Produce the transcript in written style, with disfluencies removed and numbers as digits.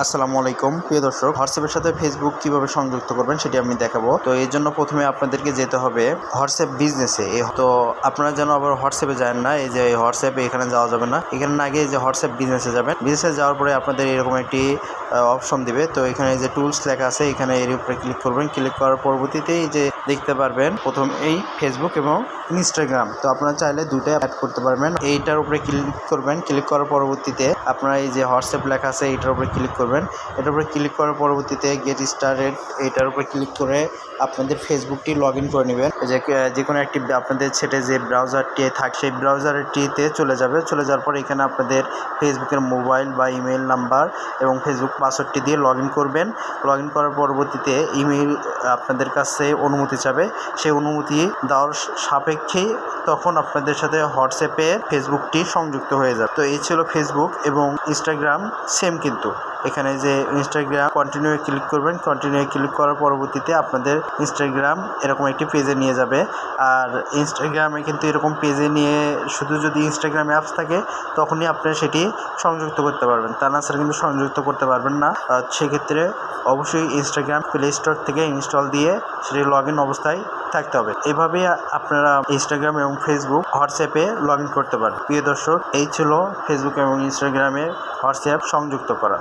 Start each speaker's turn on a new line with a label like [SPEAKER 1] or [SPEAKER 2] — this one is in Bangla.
[SPEAKER 1] আসসালামু আলাইকুম প্রিয় দর্শক, হোয়াটসঅ্যাপের সাথে ফেসবুক কিভাবে সংযুক্ত করবেন সেটি আমি দেখাবো। তো এর জন্য প্রথমে আপনাদেরকে যেতে হবে হোয়াটসঅ্যাপ বিজনেসে। তো আপনারা যেন আবার হোয়াটসঅ্যাপে যান না, এই যে হোয়াটসঅ্যাপে এখানে যাওয়া যাবে না, এখানে না গিয়ে যে হোয়াটসঅ্যাপ বিজনেসে যাবেন। বিজনেসে যাওয়ার পরে আপনাদের এরকম একটি অপশন দিবে। তো এখানে যে টুলস লেখা আছে, এখানে এর উপরে ক্লিক করবেন। ক্লিক করার পরবর্তীতে এই যে দেখতে পারবেন প্রথম এই ফেসবুক এবং ইনস্টাগ্রাম। তো আপনারা চাইলে দুইটাই অ্যাড করতে পারবেন। এইটার উপরে ক্লিক করবেন। ক্লিক করার পরবর্তীতে আপনারা এই যে হোয়াটসঅ্যাপ লেখা আছে এইটার উপরে ক্লিক করবেন। এটার উপরে ক্লিক করার পরবর্তীতে গেট স্টার্টেড এইটার উপরে ক্লিক করে আপনাদের ফেসবুকটি লগ ইন করে নেবেন। যে কোনো একটি আপনাদের সেটে যে ব্রাউজারটি থাকে সেই ব্রাউজারটিতে চলে যাওয়ার পর এখানে আপনাদের ফেসবুকের মোবাইল বা ইমেল নাম্বার এবং ফেসবুক পাসওয়ার্ডটি দিয়ে লগ ইন করবেন। লগ ইন করার পরবর্তীতে ইমেল আপনাদের কাছে অনুমতি চাবে। সেই অনুমতি দেওয়ার সাপেক্ষেই তখন আপনাদের সাথে হোয়াটসঅ্যাপে ফেসবুকটি সংযুক্ত হয়ে যাবে। তো এই ছিল ফেসবুক এবং ইনস্টাগ্রাম সেম, কিন্তু এখানে যে ইনস্টাগ্রাম কন্টিনিউ ক্লিক করবেন। কন্টিনিউ ক্লিক করার পরবর্তীতে আপনাদের ইনস্টাগ্রাম এরকম একটি পেজে নিয়ে যাবে। আর ইনস্টাগ্রামে কিন্তু এরকম পেজে নিয়ে শুধু যদি ইনস্টাগ্রাম অ্যাপস থাকে তখনই আপনি সেটি সংযুক্ত করতে পারবেন, তা না স্যার কিন্তু সংযুক্ত করতে পারবেন না। সেক্ষেত্রে অবশ্যই ইনস্টাগ্রাম প্লে স্টোর থেকে ইনস্টল দিয়ে সেটি লগ ইন অবস্থায় থাকতে হবে। এভাবেই আপনারা ইনস্টাগ্রাম এবং ফেসবুক হোয়াটসঅ্যাপে লগ ইন করতে পারেন। প্রিয় দর্শক, এই ছিল ফেসবুক এবং ইনস্টাগ্রামে হোয়াটসঅ্যাপ সংযুক্ত করা।